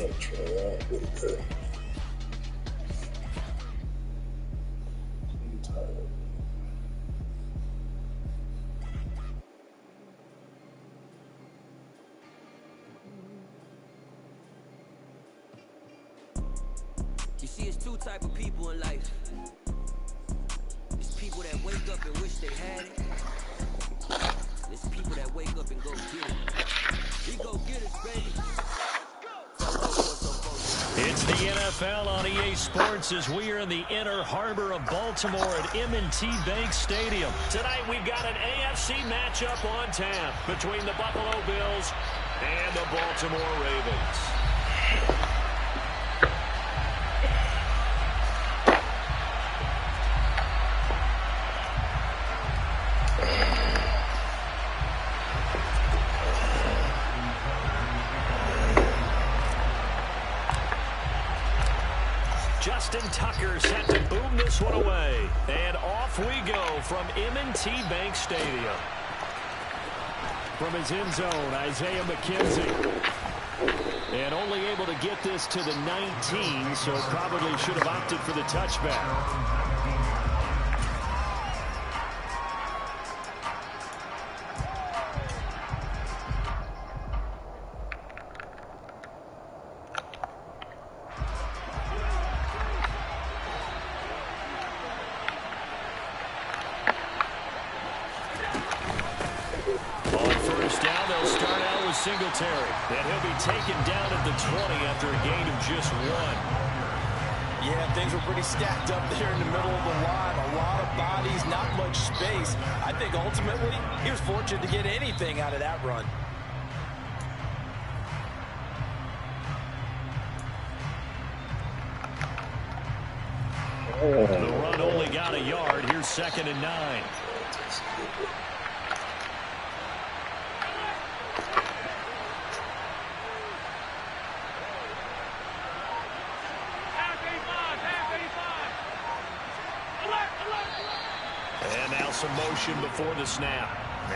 You see, it's two type of people in life. It's people that wake up and wish they had it. It's people that wake up and go get it. We go get it, baby. It's the NFL on EA Sports as we are in the inner harbor of Baltimore at M&T Bank Stadium. Tonight we've got an AFC matchup on tap between the Buffalo Bills and the Baltimore Ravens. Justin Tucker set to boom this one away. And off we go from M&T Bank Stadium. From his end zone, Isaiah McKenzie. And only able to get this to the 19, so probably should have opted for the touchback. Singletary, and he'll be taken down at the 20 after a gain of just 1. Yeah, things were pretty stacked up there in the middle of the line. A lot of bodies, not much space. I think ultimately he was fortunate to get anything out of that run. The run only got a yard. Here's 2nd and 9. And now some motion before the snap.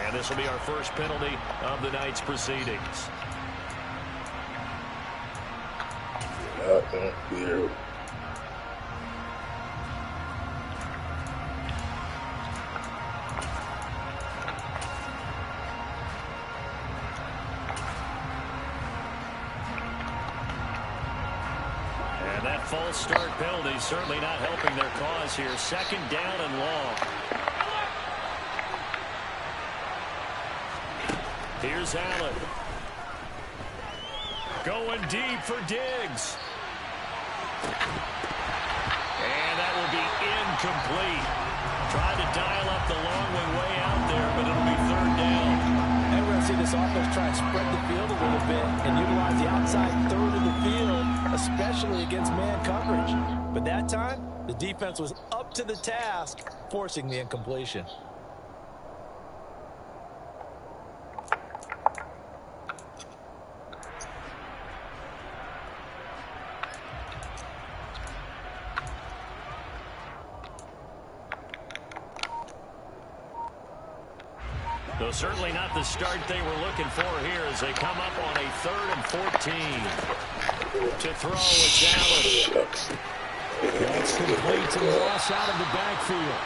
And this will be our first penalty of the night's proceedings. Here. False start penalty certainly not helping their cause here. 2nd down and long. Here's Allen. Going deep for Diggs. And that will be incomplete. Tried to dial up the long way out there, but it'll be 3rd down. And we're going to see this offense try and spread the field a little bit and utilize the outside third of the field, especially against man coverage. But that time, the defense was up to the task, forcing the incompletion. Though certainly not the start they were looking for here as they come up on a 3rd and 14. To throw, it's Allen. That's complete to Moss out of the backfield.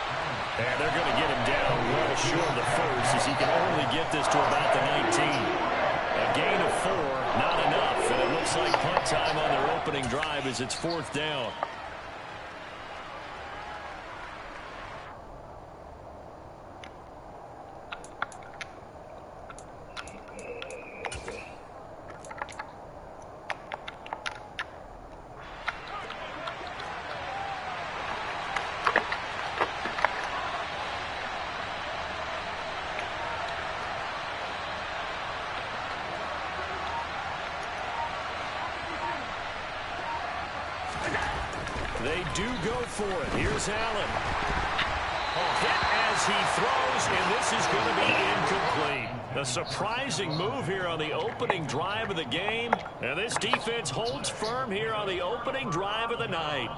And they're going to get him down well short of the first as he can only get this to about the 19. A gain of 4, not enough. And it looks like punt time on their opening drive as it's 4th down. They do go for it. Here's Allen. A hit as he throws, and this is going to be incomplete. A surprising move here on the opening drive of the game. And this defense holds firm here on the opening drive of the night.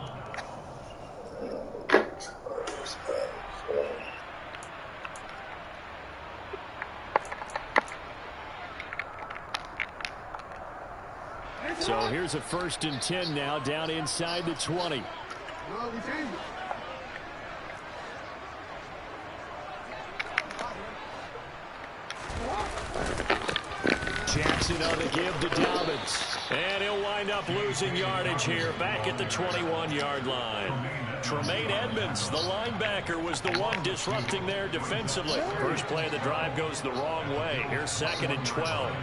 So here's a 1st and 10 now, down inside the 20. Jackson on the give to Dobbins. And he'll wind up losing yardage here back at the 21-yard line. Tremaine Edmonds, the linebacker, was the one disrupting there defensively. First play of the drive goes the wrong way. Here's 2nd and 12.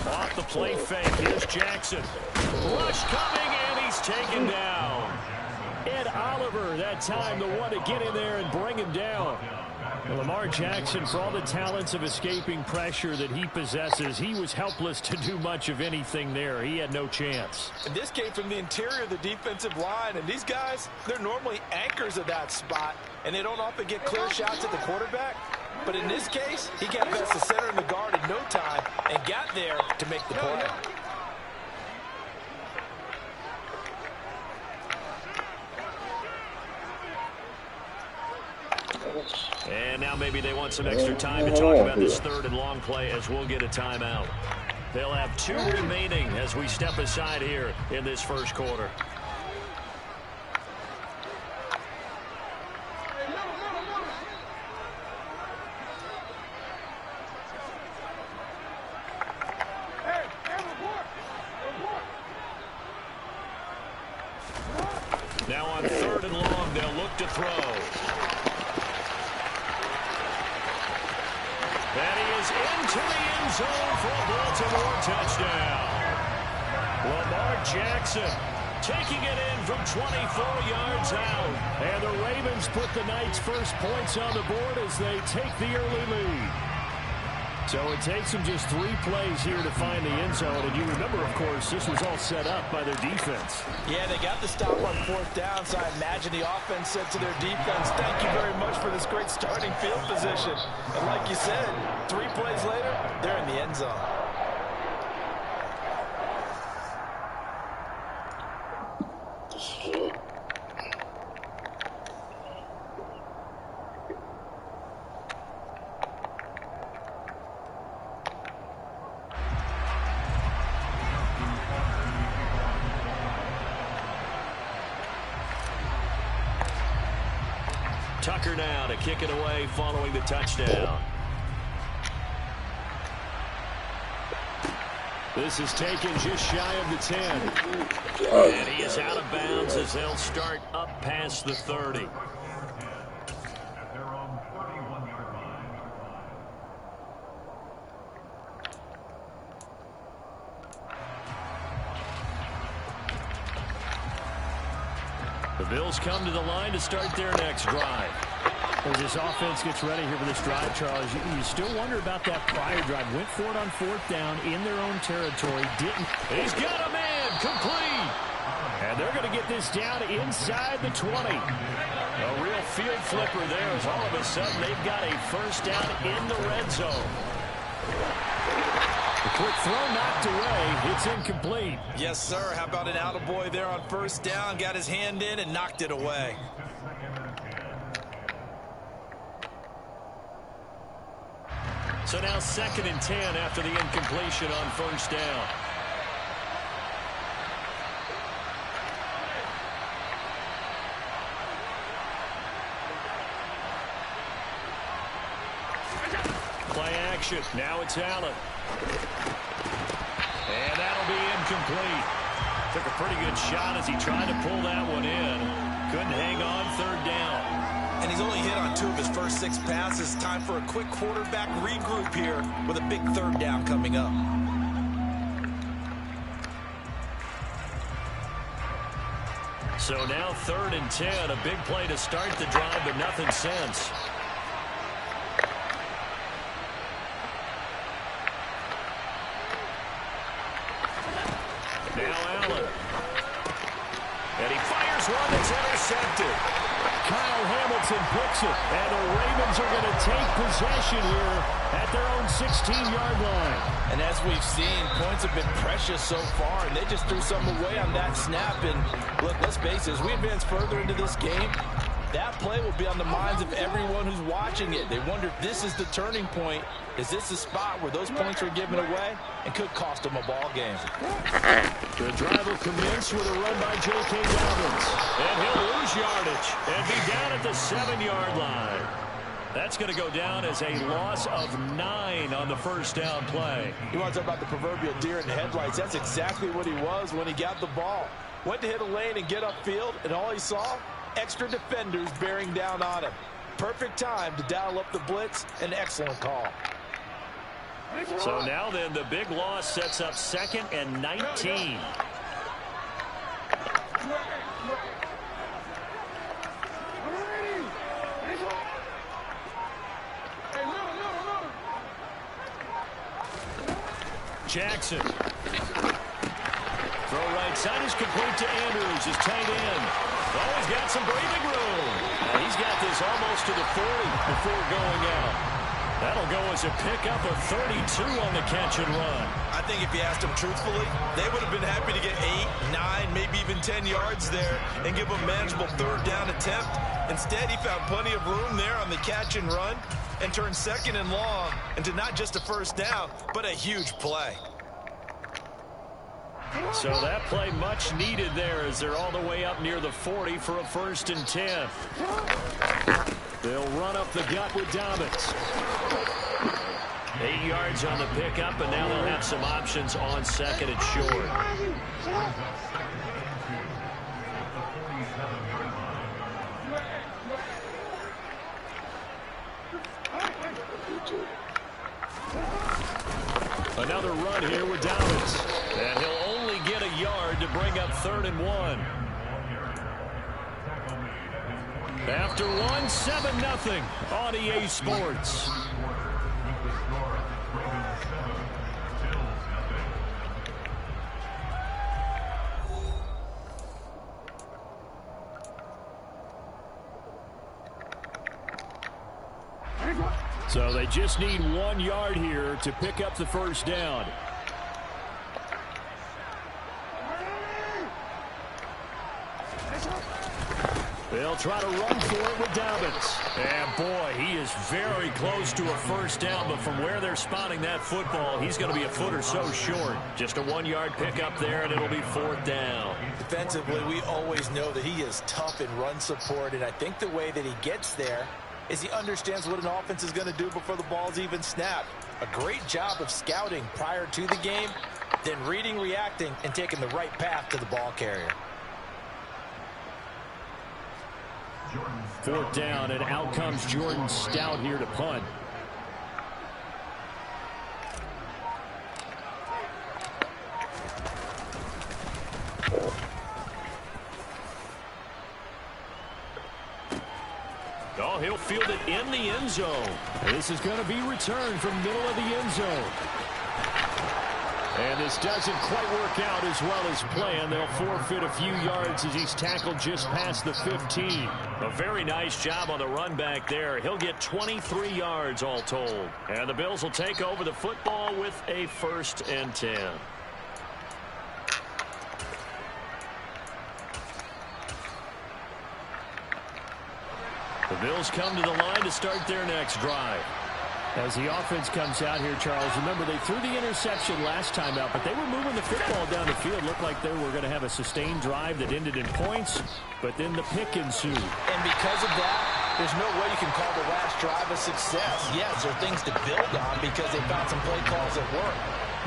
Off the play fake, here's Jackson. Rush coming, and he's taken down. Ed Oliver, that time, the one to get in there and bring him down. Lamar Jackson, for all the talents of escaping pressure that he possesses, he was helpless to do much of anything there. He had no chance. And this came from the interior of the defensive line, and these guys, they're normally anchors of that spot, and they don't often get clear shots at the quarterback. But in this case, he got past the center and the guard in no time and got there to make the play. And now maybe they want some extra time to talk about this 3rd and long play as we'll get a timeout. They'll have 2 remaining as we step aside here in this 1st quarter. Now on 3rd and long, they'll look to throw. And he is into the end zone for a Baltimore touchdown. Lamar Jackson taking it in from 24 yards out. And the Ravens put the night's first points on the board as they take the early lead. So it takes them just 3 plays here to find the end zone. And you remember, of course, this was all set up by their defense. Yeah, they got the stop on 4th down, so I imagine the offense said to their defense, thank you very much for this great starting field position. And like you said, 3 plays later, they're in the end zone. Tucker now to kick it away following the touchdown. This is taken just shy of the 10. And he is out of bounds as they'll start up past the 30. The Bills come to the line to start their next drive. As this offense gets ready here for this drive, Charles, you still wonder about that prior drive. Went for it on 4th down in their own territory. Didn't. He's got a man complete. And they're going to get this down inside the 20. A real field flipper there as all of a sudden they've got a 1st down in the red zone. The quick throw knocked away. It's incomplete. Yes, sir. How about an attaboy there on 1st down? Got his hand in and knocked it away. So now 2nd and 10 after the incompletion on 1st down. Play action. Now it's Allen. And that'll be incomplete. Took a pretty good shot as he tried to pull that one in. Couldn't hang on 3rd down. And he's only hit on 2 of his first 6 passes. Time for a quick quarterback regroup here with a big 3rd down coming up. So now 3rd and 10. A big play to start the drive, but nothing since. Now Allen. And he fires one that's intercepted. Kyle Hamilton picks it, and the Ravens are going to take possession here at their own 16-yard line. And as we've seen, points have been precious so far, and they just threw something away on that snap. And look, let's face it, as we advance further into this game, That play will be on the minds of everyone who's watching it. They wonder if this is the turning point. Is this the spot where those points are given away and could cost them a ball game? The drive will commence with a run by J.K. Dobbins. And he'll lose yardage and be down at the 7-yard line. That's going to go down as a loss of 9 on the first down play. You want to talk about the proverbial deer in the headlights? That's exactly what he was when he got the ball. Went to hit a lane and get upfield, and all he saw, extra defenders bearing down on him. Perfect time to dial up the blitz. An excellent call. So now then, the big loss sets up 2nd and 19. Jackson. Throw right side is complete to Andrews, his tight end. Oh, he's got some breathing room. And he's got this almost to the 40 before going out. That'll go as a pickup of 32 on the catch and run. I think if you asked them truthfully, they would have been happy to get 8, 9, maybe even 10 yards there and give a manageable third down attempt. Instead, he found plenty of room there on the catch and run and turned 2nd and long into not just a first down, but a huge play. So that play much needed there as they're all the way up near the 40 for a 1st and 10. They'll run up the gut with Dobbins. 8 yards on the pickup, and now they'll have some options on 2nd and short. Another run here with Dobbins. And he'll only get a yard to bring up 3rd and 1. After 1, 7-0 on EA Sports. So they just need 1 yard here to pick up the first down. They'll try to run for it with Dobbins. And boy, he is very close to a first down, but from where they're spotting that football, he's going to be a foot or so short. Just a 1 yard pickup there, and it'll be 4th down. Defensively, we always know that he is tough in run support, and I think the way that he gets there is he understands what an offense is going to do before the ball's even snapped. A great job of scouting prior to the game, then reading, reacting, and taking the right path to the ball carrier. 4th down, and out comes Jordan Stout here to punt. Oh, he'll field it in the end zone. This is going to be returned from middle of the end zone. And this doesn't quite work out as well as planned. They'll forfeit a few yards as he's tackled just past the 15. A very nice job on the run back there. He'll get 23 yards all told. And the Bills will take over the football with a 1st and 10. The Bills come to the line to start their next drive. As the offense comes out here, Charles, remember they threw the interception last time out, but they were moving the football down the field. Looked like they were going to have a sustained drive that ended in points, but then the pick ensued. And because of that, there's no way you can call the last drive a success. Yes, there are things to build on because they found some play calls that work.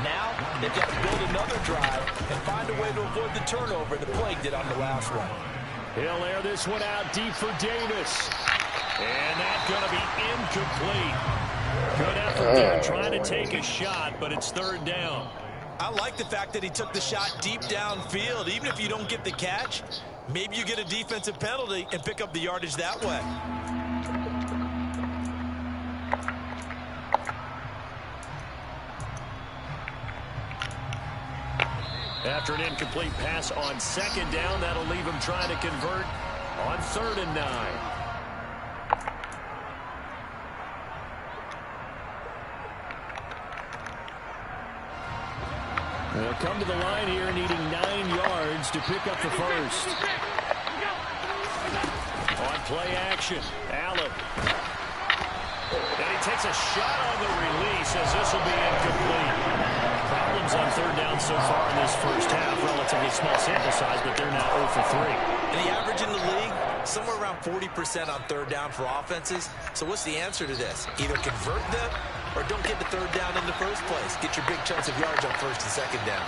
Now, they've got to build another drive and find a way to avoid the turnover the plague did on the last one. He'll air this one out deep for Davis. And that's going to be incomplete. Good effort there trying to take a shot, but it's 3rd down. I like the fact that he took the shot deep downfield. Even if you don't get the catch, maybe you get a defensive penalty and pick up the yardage that way. After an incomplete pass on 2nd down, that'll leave him trying to convert on 3rd and 9. They'll come to the line here needing 9 yards to pick up the first. On play action, Allen. And he takes a shot on the release as this will be incomplete. Problems on third down so far in this first half. Relatively small sample size, but they're now 0 for 3. And the average in the league, somewhere around 40% on third down for offenses. So what's the answer to this? Either convert them or don't get the third down in the first place. Get your big chunks of yards on first and second down.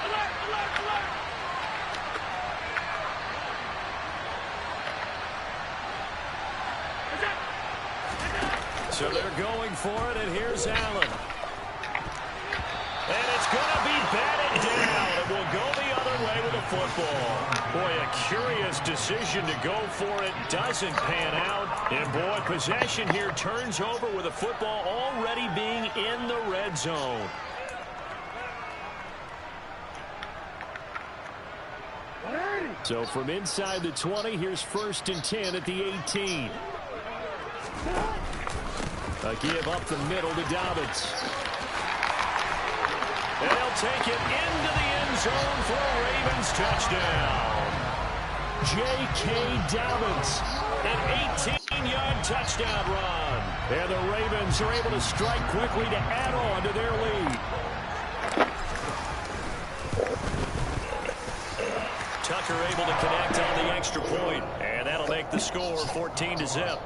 So they're going for it, and here's Allen. And it's going to be batted down. It will go the other way with the football. Boy, a curious decision to go for it. Doesn't pan out. And, boy, possession here turns over with the football already being in the red zone. So from inside the 20, here's 1st and 10 at the 18. A give up the middle to Dobbins. And he'll take it into the end zone for a Ravens touchdown. J.K. Dobbins, an 18-yard touchdown run. And the Ravens are able to strike quickly to add on to their lead. Tucker able to connect on the extra point, and that'll make the score 14-0.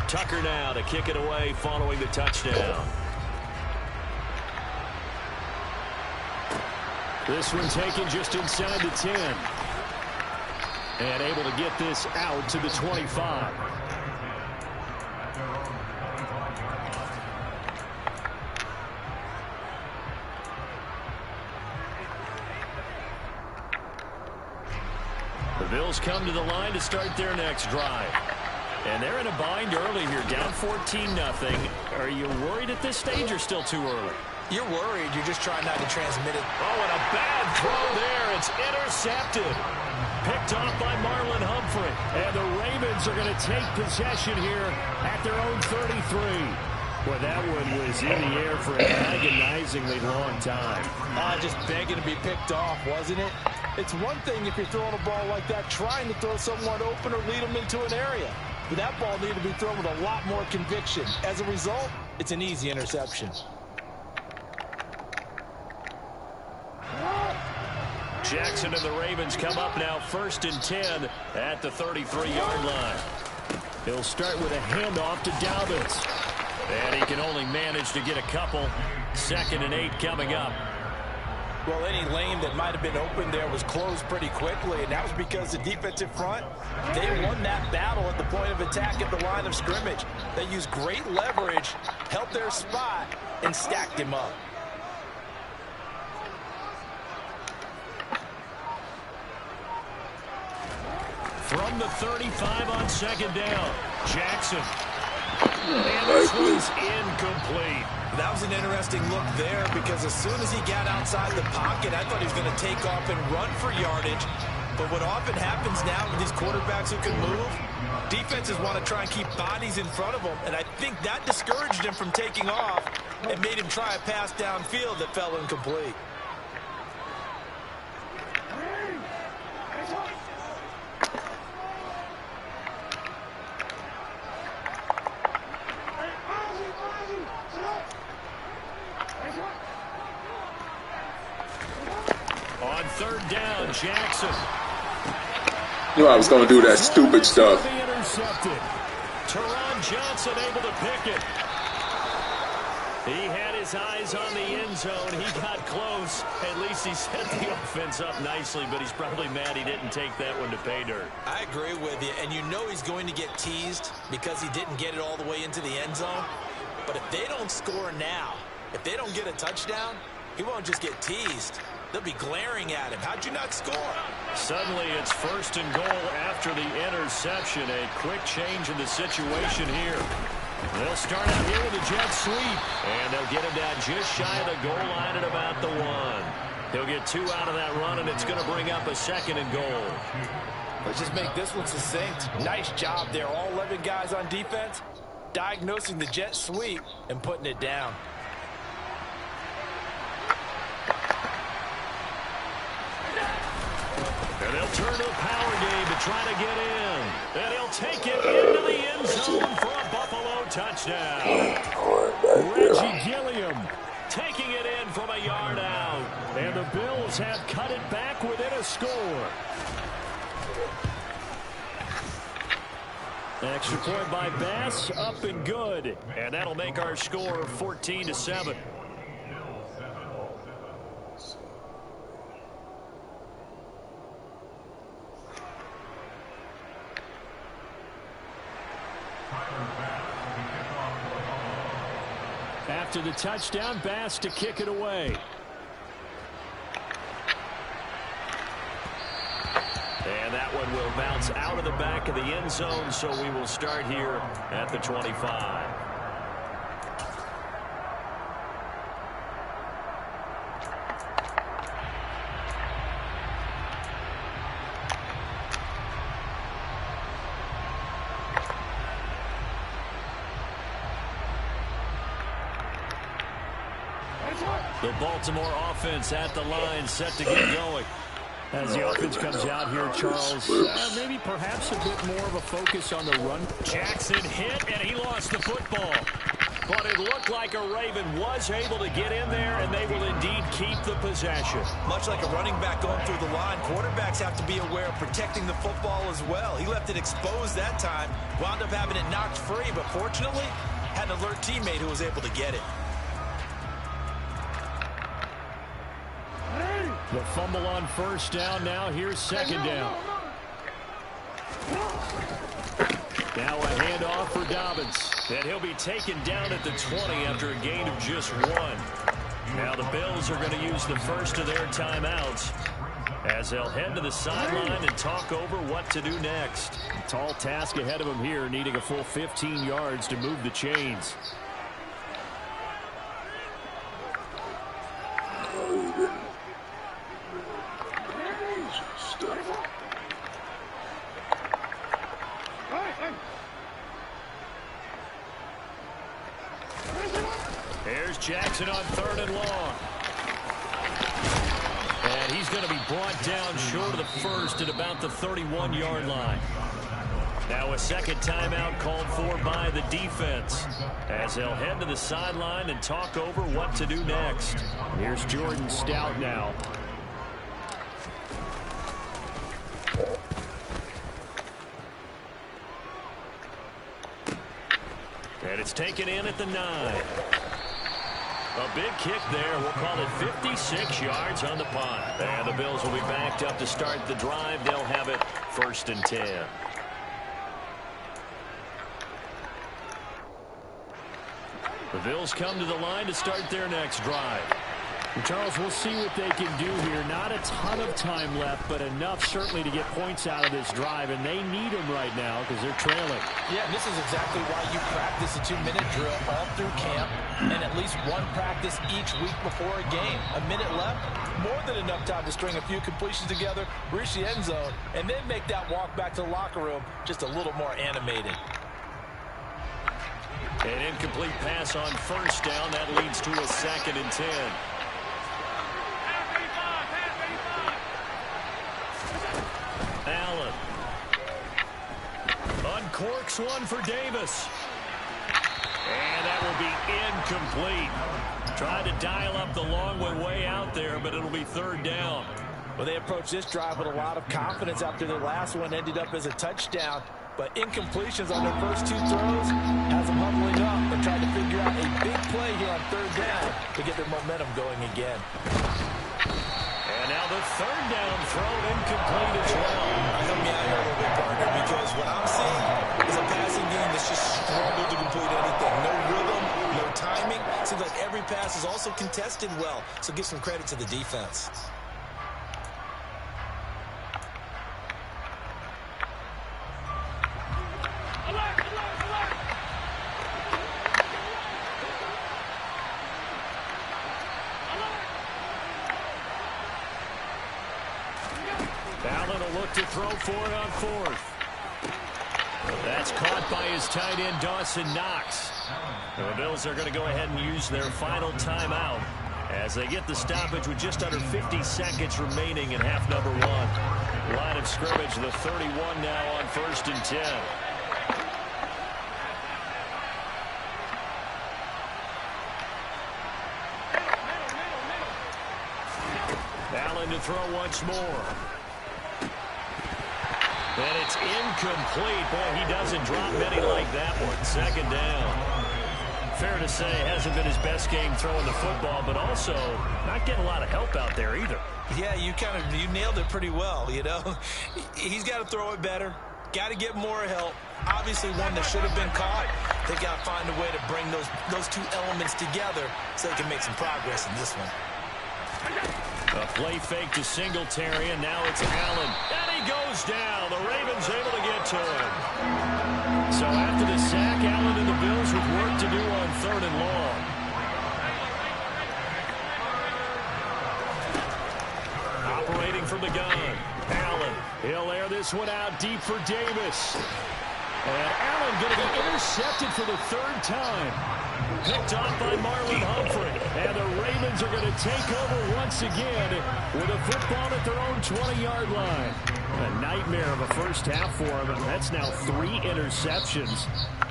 Tucker now to kick it away following the touchdown. This one taken just inside the 10. And able to get this out to the 25. The Bills come to the line to start their next drive. And they're in a bind early here, down 14-0. Are you worried at this stage or still too early? You're worried. You're just trying not to transmit it. Oh, and a bad throw there. It's intercepted. Picked off by Marlon Humphrey. And the Ravens are going to take possession here at their own 33. Well, that one was in the air for an agonizingly long time. Just begging to be picked off, wasn't it? It's one thing if you're throwing a ball like that, trying to throw someone open or lead them into an area. But that ball needed to be thrown with a lot more conviction. As a result, it's an easy interception. Jackson and the Ravens come up now 1st and 10 at the 33-yard line. He'll start with a handoff to Dobbins. And he can only manage to get a couple. 2nd and 8 coming up. Well, any lane that might have been open there was closed pretty quickly, and that was because the defensive front, they won that battle at the point of attack at the line of scrimmage. They used great leverage, held their spot, and stacked him up. From the 35 on 2nd down, Jackson. And this one's incomplete. That was an interesting look there because as soon as he got outside the pocket, I thought he was going to take off and run for yardage. But what often happens now with these quarterbacks who can move, defenses want to try and keep bodies in front of them. And I think that discouraged him from taking off and made him try a pass downfield that fell incomplete. On 3rd down, Jackson. Knew I was going to do that stupid stuff. Intercepted. Teron Johnson able to pick it. He had his eyes on the end zone. He got close. At least he set the offense up nicely, but he's probably mad he didn't take that one to pay dirt. I agree with you, and you know he's going to get teased because he didn't get it all the way into the end zone. But if they don't score now, if they don't get a touchdown, he won't just get teased. They'll be glaring at him. How'd you not score? Suddenly it's 1st and goal after the interception. A quick change in the situation here. They'll start out here with a jet sweep. And they'll get him down just shy of the goal line at about the 1. He'll get 2 out of that run, and it's going to bring up a 2nd and goal. Let's just make this one succinct. Nice job there. All 11 guys on defense, diagnosing the jet sweep and putting it down. And they'll turn to a power game to try to get in. And he'll take it into the end zone for a Buffalo touchdown. Reggie Gilliam taking it in from a yard out. And the Bills have cut it back within a score. Extra point by Bass, up and good. And that'll make our score 14-7. After the touchdown, Bass to kick it away. And that one will bounce out of the back of the end zone, so we will start here at the 25. The Baltimore offense at the line, set to get going. As the offense comes out here, Charles, maybe perhaps a bit more of a focus on the run. Jackson hit, and he lost the football. But it looked like a Raven was able to get in there, and they will indeed keep the possession. Much like a running back going through the line, quarterbacks have to be aware of protecting the football as well. He left it exposed that time, wound up having it knocked free, but fortunately, had an alert teammate who was able to get it. The fumble on first down. Now here's 2nd down. Now a handoff for Dobbins. And he'll be taken down at the 20 after a gain of just 1. Now the Bills are going to use the first of their timeouts as they'll head to the sideline and talk over what to do next. A tall task ahead of them here, needing a full 15 yards to move the chains. Here's Jackson on 3rd and long. And he's going to be brought down short of the first at about the 31-yard line. Now a 2nd timeout called for by the defense as they'll head to the sideline and talk over what to do next. Here's Jordan Stout now. And it's taken in at the 9. A big kick there. We'll call it 56 yards on the punt. And the Bills will be backed up to start the drive. They'll have it 1st and 10. The Bills come to the line to start their next drive. And Charles, we'll see what they can do here. Not a ton of time left, but enough certainly to get points out of this drive, and they need them right now because they're trailing. Yeah, and this is exactly why you practice a 2-minute drill all through camp and at least one practice each week before a game. A minute left, more than enough time to string a few completions together, reach the end zone, and then make that walk back to the locker room just a little more animated. An incomplete pass on first down. That leads to a 2nd and 10. Allen. Uncorks one for Davis. And that will be incomplete. Tried to dial up the long way out there, but it'll be 3rd down. Well, they approached this drive with a lot of confidence after their last one ended up as a touchdown. But incompletions on their first 2 throws has them huddling up and trying to figure out a big play here on 3rd down to get their momentum going again. And now the 3rd down throw incomplete as well. Help me out here a little bit, partner, because what I'm seeing is a passing game that's just struggled to complete anything. No rhythm, no timing. Seems like every pass is also contested well, so give some credit to the defense. Allen will look to throw for it on fourth. That's caught by his tight end, Dawson Knox. The Bills are going to go ahead and use their final timeout as they get the stoppage with just under 50 seconds remaining in half number one. Line of scrimmage, the 31 now on 1st and 10. Allen to throw once more. And it's incomplete. Boy, he doesn't drop many like that one. 2nd down. Fair to say, hasn't been his best game throwing the football, but also not getting a lot of help out there either. Yeah, you nailed it pretty well, you know. He's got to throw it better. Got to get more help. Obviously one that should have been caught. They got to find a way to bring those two elements together so they can make some progress in this one. A play fake to Singletary, and now it's Allen. And he goes down. The Ravens able to get to him. So after the sack, Allen and the Bills with work to do on 3rd and long. Operating from the gun. Allen. He'll air this one out deep for Davis. And Allen going to be intercepted for the 3rd time. Picked off by Marlon Humphrey. And the Ravens are going to take over once again with a football at their own 20-yard line. A nightmare of a first half for him. That's now 3 interceptions.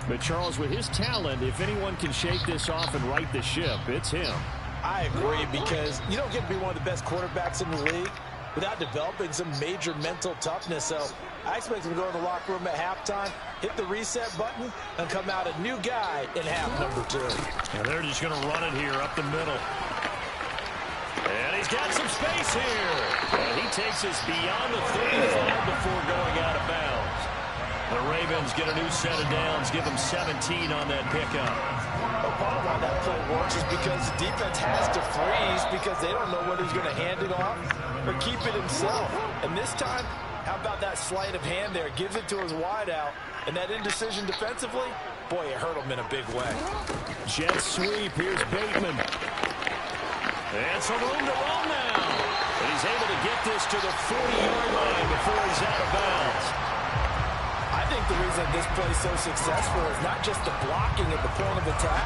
But Charles, with his talent, if anyone can shake this off and right the ship, it's him. I agree, because you don't get to be one of the best quarterbacks in the league without developing some major mental toughness. So I expect him to go in the locker room at halftime, hit the reset button, and come out a new guy in half number 2. And they're just going to run it here up the middle. And he's got some space here. And he takes us beyond the 35 before going out of bounds. The Ravens get a new set of downs, give them 17 on that pickup. Part of why that play works is because the defense has to freeze because they don't know whether he's going to hand it off or keep it himself. And this time, how about that sleight of hand there? Gives it to his wideout. And that indecision defensively, boy, it hurt him in a big way. Jet sweep. Here's Bateman. And some room to run now. And he's able to get this to the 40-yard line before he's out of bounds. I think the reason this play is so successful is not just the blocking at the point of attack,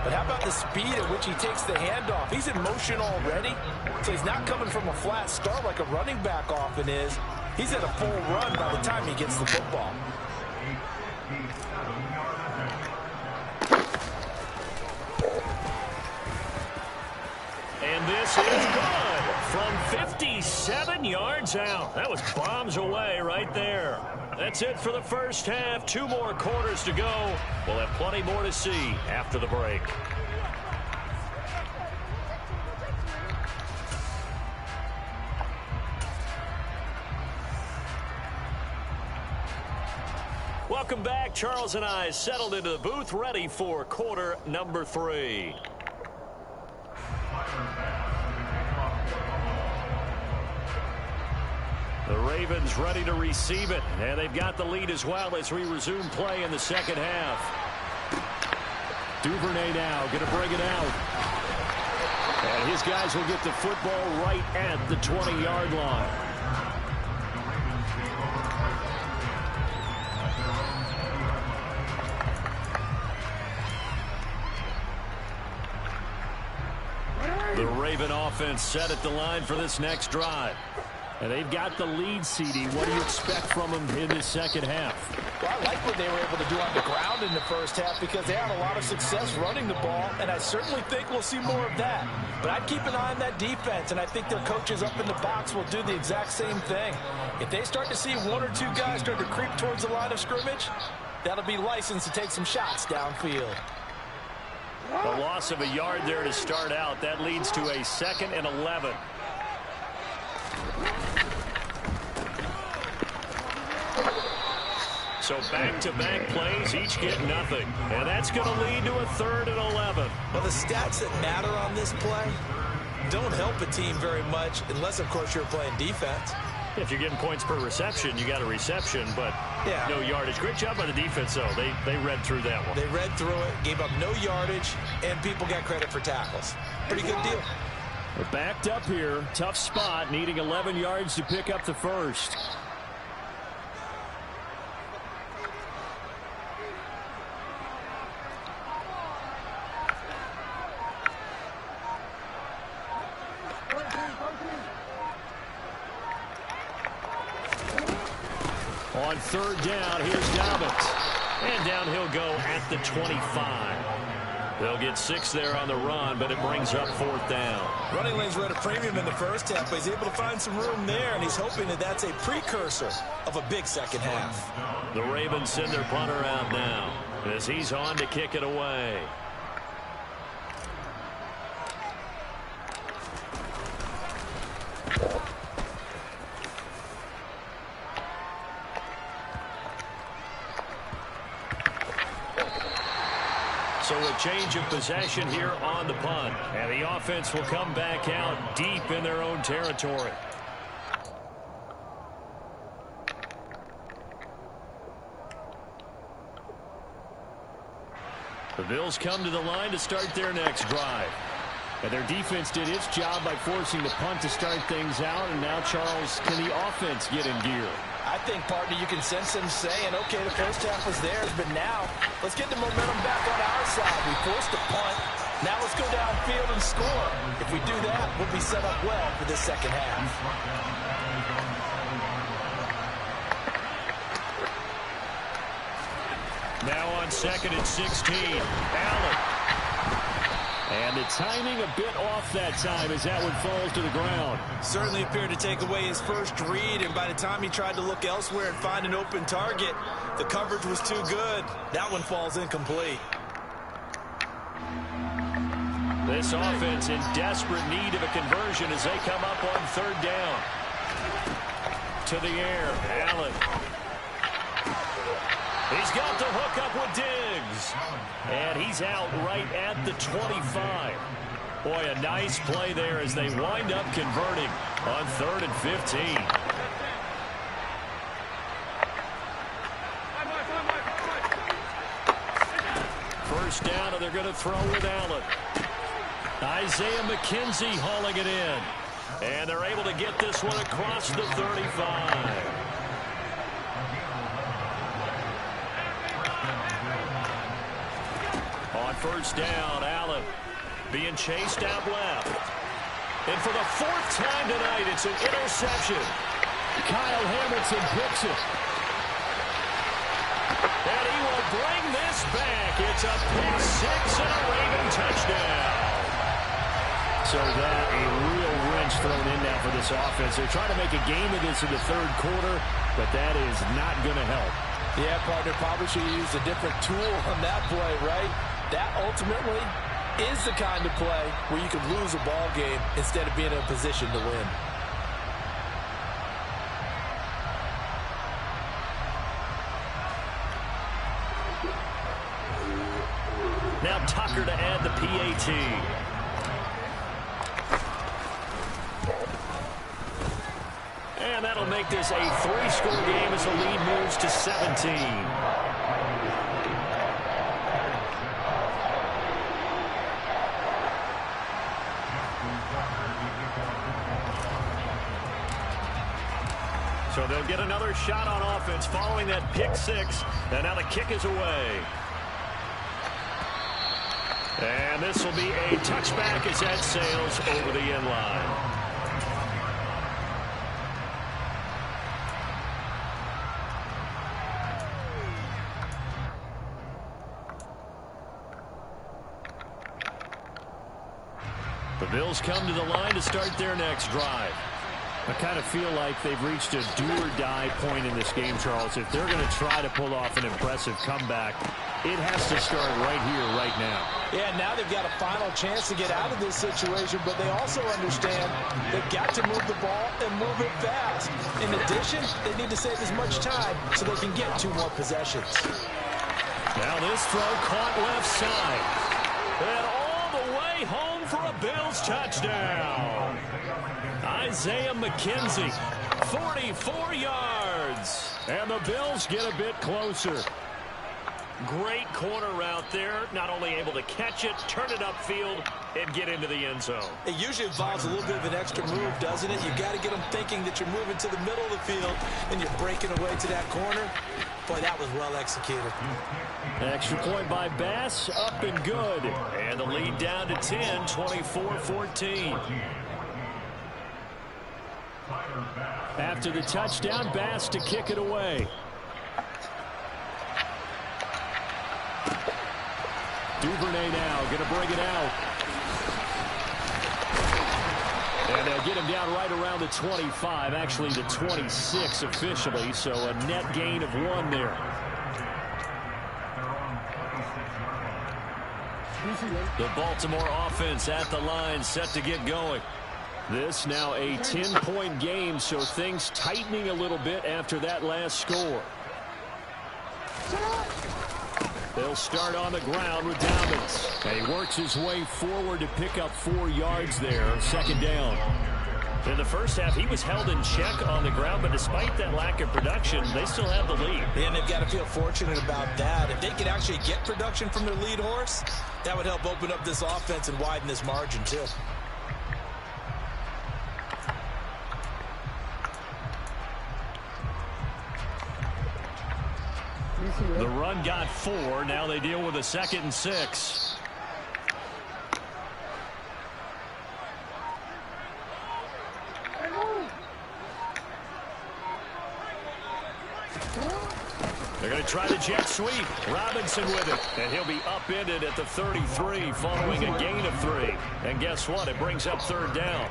but how about the speed at which he takes the handoff? He's in motion already, so he's not coming from a flat start like a running back often is. He's at a full run by the time he gets the football. And this is good from 57 yards out. That was bombs away right there. That's it for the first half. 2 more quarters to go. We'll have plenty more to see after the break. Welcome back. Charles and I settled into the booth, ready for quarter number 3. The Ravens ready to receive it, and they've got the lead as well as we resume play in the second half. Duvernay now going to bring it out. And his guys will get the football right at the 20-yard line. The Raven offense set at the line for this next drive. And they've got the lead, CD. What do you expect from them in this second half? Well, I like what they were able to do on the ground in the first half because they had a lot of success running the ball, and I certainly think we'll see more of that. But I'd keep an eye on that defense, and I think their coaches up in the box will do the exact same thing. If they start to see 1 or 2 guys start to creep towards the line of scrimmage, that'll be licensed to take some shots downfield. A loss of a yard there to start out. That leads to a 2nd and 11. So back-to-back plays, each get nothing. And that's going to lead to a 3rd and 11. Well, the stats that matter on this play don't help a team very much unless, of course, you're playing defense. If you're getting points per reception, you got a reception, but no yardage. Great job by the defense, though. They read through that one. They read through it, gave up no yardage, and people got credit for tackles. Pretty good deal. We're backed up here. Tough spot, needing 11 yards to pick up the first. On third down, here's Dobbins. And down he'll go at the 25. They'll get 6 there on the run, but it brings up fourth down. Running lanes were at a premium in the first half, but he's able to find some room there, and he's hoping that that's a precursor of a big second half. The Ravens send their punter out now as he's on to kick it away. So a change of possession here on the punt. And the offense will come back out deep in their own territory. The Bills come to the line to start their next drive. And their defense did its job by forcing the punt to start things out. And now, Charles, can the offense get in gear? I think, partner, you can sense them saying, okay, the first half was theirs, but now let's get the momentum back on our side. We forced the punt. Now let's go downfield and score. If we do that, we'll be set up well for this second half. Now on second and 16, Allen. And the timing a bit off that time as that one falls to the ground. Certainly appeared to take away his first read, and by the time he tried to look elsewhere and find an open target, the coverage was too good. That one falls incomplete. This offense in desperate need of a conversion as they come up on third down. To the air, Allen. He's got the hook up with Diggs. And he's out right at the 25. Boy, a nice play there as they wind up converting on 3rd and 15. First down, and they're going to throw with Allen. Isaiah McKenzie hauling it in. And they're able to get this one across the 35. On first down, Allen being chased out left. And for the 4th time tonight, it's an interception. Kyle Hamilton picks it. And he will bring this back. It's a pick 6 and a Raven touchdown. So that a real wrench thrown in now for this offense. They're trying to make a game of this in the 3rd quarter, but that is not going to help. Yeah, partner, probably should have used a different tool on that play, right? That ultimately is the kind of play where you can lose a ball game instead of being in a position to win. Now Tucker to add the PAT. And that'll make this a 3-score game as the lead moves to 17. So they'll get another shot on offense following that pick 6. And now the kick is away. And this will be a touchback as that sails over the end line. The Bills come to the line to start their next drive. I kind of feel like they've reached a do-or-die point in this game, Charles. If they're going to try to pull off an impressive comeback, it has to start right here, right now. Yeah, now they've got a final chance to get out of this situation, but they also understand they've got to move the ball and move it fast. In addition, they need to save as much time so they can get 2 more possessions. Now this throw caught left side. And all the way home for a Bills touchdown. Isaiah McKenzie, 44 yards. And the Bills get a bit closer. Great corner route there. Not only able to catch it, turn it upfield, and get into the end zone. It usually involves a little bit of an extra move, doesn't it? You got to get them thinking that you're moving to the middle of the field and you're breaking away to that corner. Boy, that was well executed. Extra point by Bass, up and good. And the lead down to 10, 24-14. After the touchdown, Bass to kick it away. Duvernay now going to bring it out. And they'll get him down right around the 25, actually the 26 officially, so a net gain of 1 there. The Baltimore offense at the line, set to get going. This now a 10-point game, so things tightening a little bit after that last score. They'll start on the ground with Dobbins. And he works his way forward to pick up 4 yards there, second down. In the first half, he was held in check on the ground, but despite that lack of production, they still have the lead. And they've got to feel fortunate about that. If they could actually get production from their lead horse, that would help open up this offense and widen this margin, too. The run got 4. Now they deal with a 2nd and 6. They're going to try the jet sweep. Robinson with it. And he'll be upended at the 33 following a gain of 3. And guess what? It brings up 3rd down.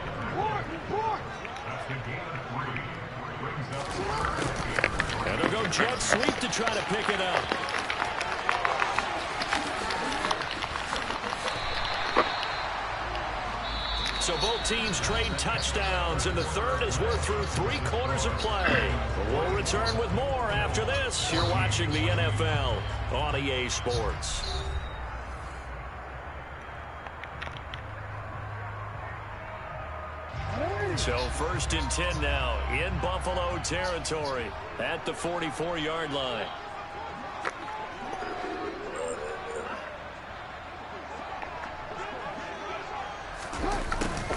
And they'll go jet sweep to try to pick it up. So both teams trade touchdowns in the third as we're through 3 quarters of play. We'll return with more after this. You're watching the NFL on EA Sports. So 1st and 10 now in Buffalo territory at the 44-yard line.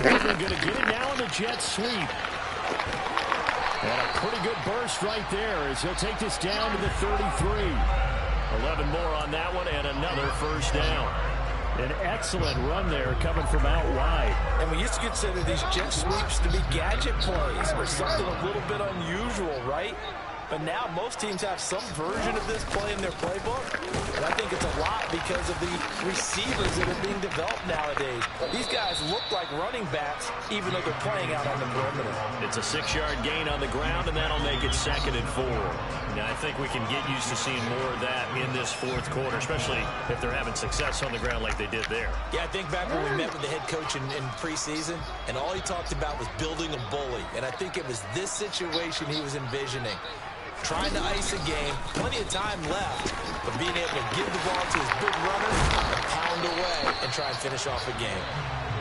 They're going to get it now in the jet sweep. And a pretty good burst right there as he'll take this down to the 33. 11 more on that one and another 1st down. An excellent run there coming from out wide. And we used to consider these jet sweeps to be gadget plays or something a little bit unusual, right? But now most teams have some version of this play in their playbook. And I think it's a lot because of the receivers that are being developed nowadays. These guys look like running backs even though they're playing out on the perimeter. It's a 6-yard gain on the ground, and that'll make it 2nd and 4. Now, I think we can get used to seeing more of that in this 4th quarter, especially if they're having success on the ground like they did there. Yeah, I think back when we met with the head coach in preseason, and all he talked about was building a bully. And I think it was this situation he was envisioning. Trying to ice a game, plenty of time left, but being able to give the ball to his big runner and pound away and try and finish off a game.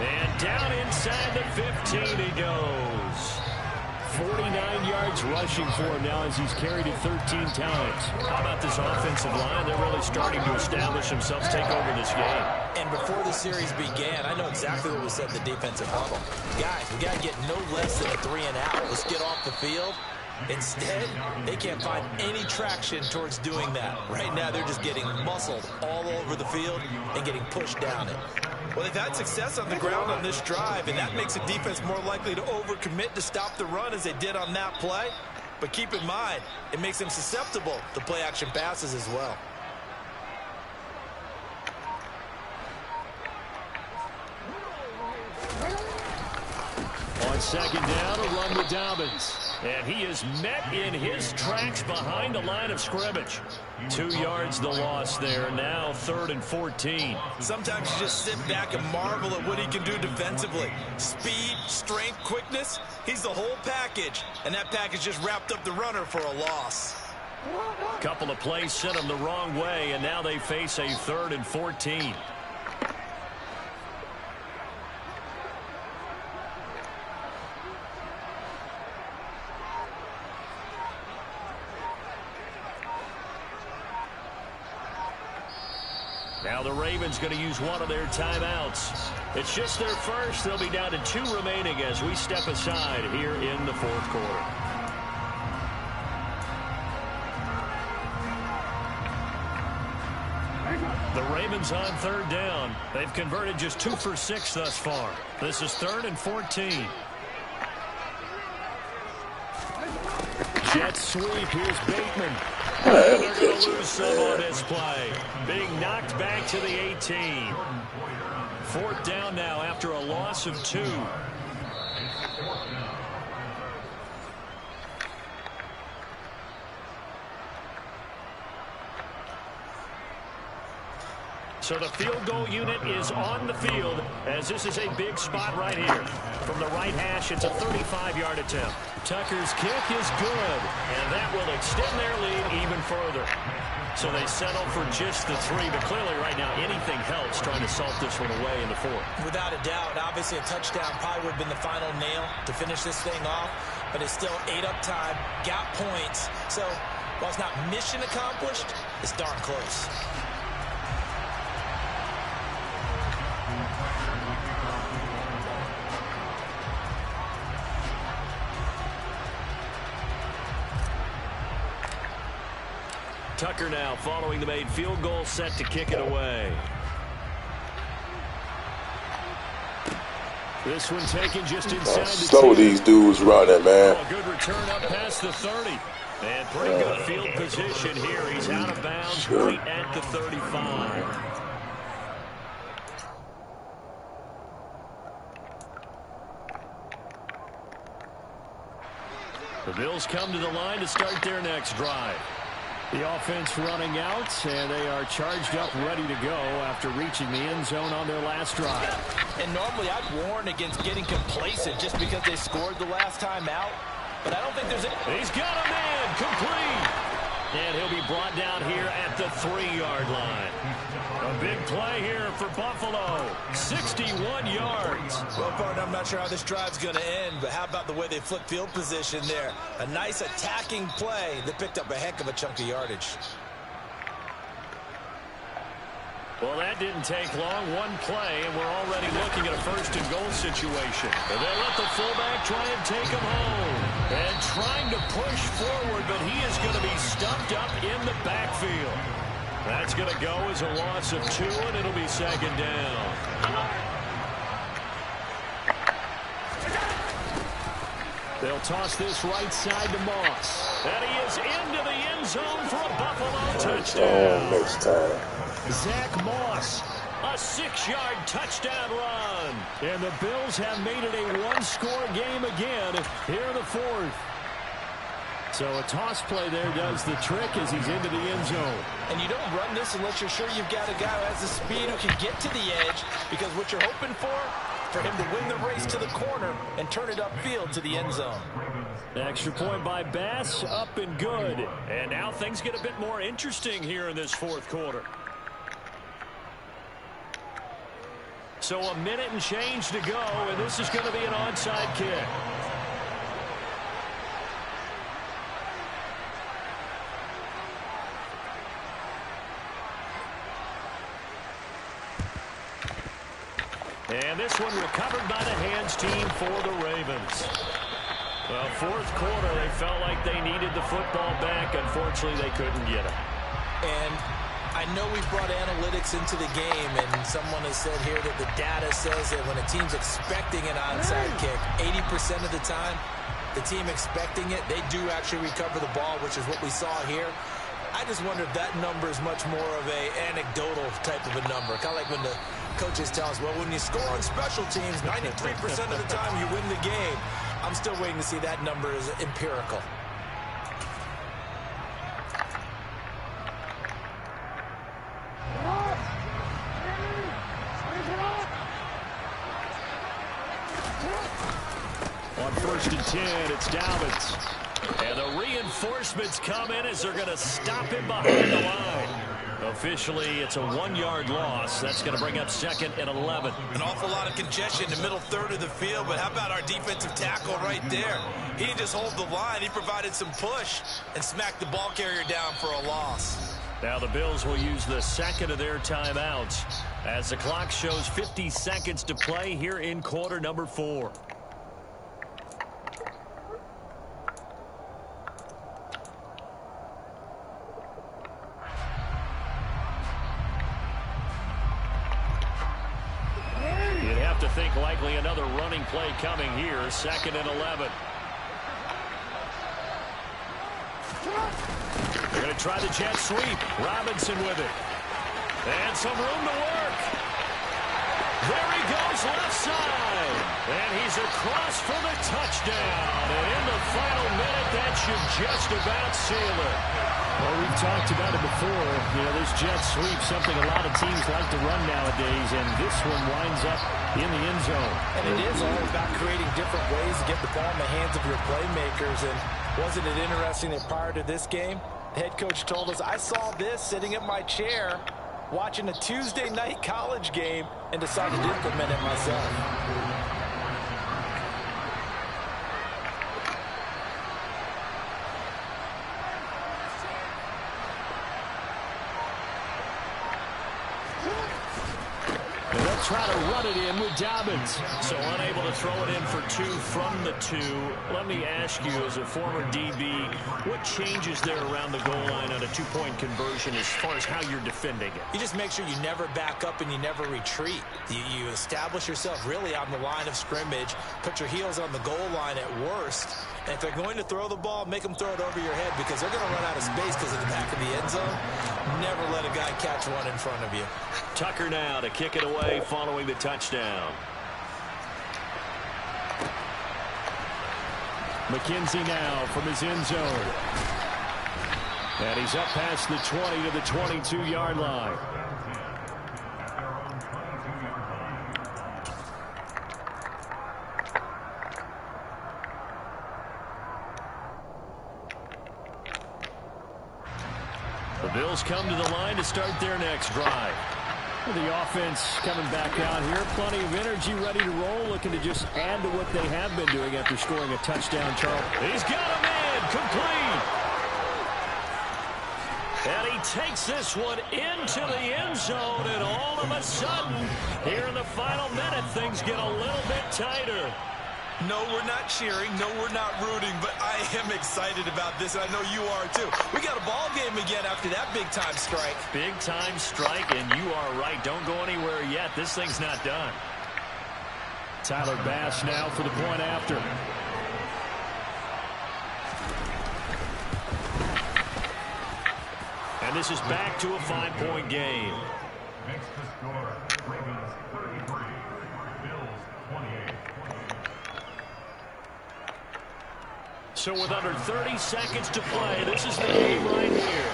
And down inside the 15 he goes. 49 yards rushing for him now as he's carried it 13 times. How about this offensive line? They're really starting to establish themselves, take over this game. And before the series began, I know exactly what was said in the defensive huddle. Guys, we got to get no less than a 3 and out. Let's get off the field. Instead, they can't find any traction towards doing that. Right now, they're just getting muscled all over the field and getting pushed down it. Well, they've had success on the ground on this drive, and that makes the defense more likely to overcommit to stop the run as they did on that play. But keep in mind, it makes them susceptible to play-action passes as well. On 2nd down, a run with Dobbins. And he is met in his tracks behind the line of scrimmage. 2 yards the loss there. Now 3rd and 14. Sometimes you just sit back and marvel at what he can do defensively. Speed, strength, quickness. He's the whole package. And that package just wrapped up the runner for a loss. Couple of plays sent him the wrong way, and now they face a 3rd and 14. Now the Ravens going to use one of their timeouts. It's just their first. They'll be down to 2 remaining as we step aside here in the fourth quarter. The Ravens on 3rd down. They've converted just 2 for 6 thus far. This is 3rd and 14. Jet sweep. Here's Bateman. They're going to lose some on this play. Being knocked back to the 18. 4th down now after a loss of 2. So the field goal unit is on the field as this is a big spot right here. From the right hash, it's a 35-yard attempt. Tucker's kick is good, and that will extend their lead even further. So they settle for just the 3, but clearly right now anything helps trying to salt this one away in the 4th. Without a doubt, obviously a touchdown probably would have been the final nail to finish this thing off, but it's still 8 up time, got points. So while it's not mission accomplished, it's darn close. Tucker now following the made field goal, set to kick it away. This one taken just inside the slow 10. These dudes running, man. A good return up past the 30. And pretty good field position here. He's out of bounds right at the 35. The Bills come to the line to start their next drive. The offense running out, and they are charged up, ready to go after reaching the end zone on their last drive. And normally I'd warn against getting complacent just because they scored the last time out, but I don't think there's any. He's got a man, complete. And he'll be brought down here at the 3-yard line. A big play here for Buffalo. 61 yards. Well, partner, I'm not sure how this drive's going to end, but how about the way they flip field position there? A nice attacking play that picked up a heck of a chunk of yardage. Well, that didn't take long. One play, and we're already looking at a 1st and goal situation. And they'll let the fullback try and take him home. And trying to push forward, but he is going to be stuffed up in the backfield. That's going to go as a loss of 2, and it'll be 2nd down. They'll toss this right side to Moss. And he is into the end zone for a Buffalo touchdown. Next time. Zach Moss, a 6-yard touchdown run. And the Bills have made it a 1-score game again here in the 4th. So a toss play there does the trick as he's into the end zone. And you don't run this unless you're sure you've got a guy who has the speed who can get to the edge, because what you're hoping for him to win the race to the corner and turn it upfield to the end zone. Extra point by Bass, up and good. And now things get a bit more interesting here in this 4th quarter. So a minute and change to go, and this is going to be an onside kick. And this one recovered by the hands team for the Ravens. Well, 4th quarter, they felt like they needed the football back. Unfortunately, they couldn't get it. And I know we've brought analytics into the game, and someone has said here that the data says that when a team's expecting an onside kick, 80% of the time, the team expecting it, they do actually recover the ball, which is what we saw here. I just wonder if that number is much more of a anecdotal type of a number. Kind of like when the coaches tell us, well, when you score on special teams, 93% of the time you win the game. I'm still waiting to see that number is empirical. On 1st and 10, it's Dobbins. And the reinforcements come in as they're going to stop him behind the line. Officially, it's a 1-yard loss. That's going to bring up 2nd and 11. An awful lot of congestion in the middle third of the field, but how about our defensive tackle right there? He didn't just hold the line. He provided some push and smacked the ball carrier down for a loss. Now the Bills will use the second of their timeouts as the clock shows 50 seconds to play here in quarter number 4. You'd have to think likely another running play coming here, 2nd and 11. They're going to try the jet sweep. Robinson with it. And some room to work. There he goes left side. And he's across for the touchdown. And in the final minute, that should just about seal it. Well, we've talked about it before. You know, this jet sweep, something a lot of teams like to run nowadays, and this one winds up in the end zone. And it is all about creating different ways to get the ball in the hands of your playmakers. And wasn't it interesting that prior to this game, the head coach told us, I saw this sitting in my chair watching a Tuesday night college game and decided to implement it myself. Try to run it in with Dobbins. So unable to throw it in for 2 from the 2. Let me ask you, as a former DB, what changes there around the goal line on a 2-point conversion as far as how you're defending it? You just make sure you never back up and you never retreat. You establish yourself really on the line of scrimmage, put your heels on the goal line at worst, and if they're going to throw the ball, make them throw it over your head because they're going to run out of space because of the back of the end zone. Never let a guy catch one in front of you. Tucker now to kick it away following the touchdown. McKenzie now from his end zone. And he's up past the 20 to the 22-yard line. The Bills come to the line to start their next drive. The offense coming back out here. Plenty of energy, ready to roll, looking to just add to what they have been doing after scoring a touchdown, Charles. He's got a man, complete. And he takes this one into the end zone, and all of a sudden, here in the final minute, things get a little bit tighter. No, we're not cheering. No, we're not rooting, but I am excited about this, and I know you are too. We got a ball game again after that big-time strike. Big-time strike, and you are right. Don't go anywhere yet. This thing's not done. Tyler Bass now for the point after. And this is back to a 5-point game. Makes the score Ravens 33, Bills 28. So with under 30 seconds to play, this is the game right here.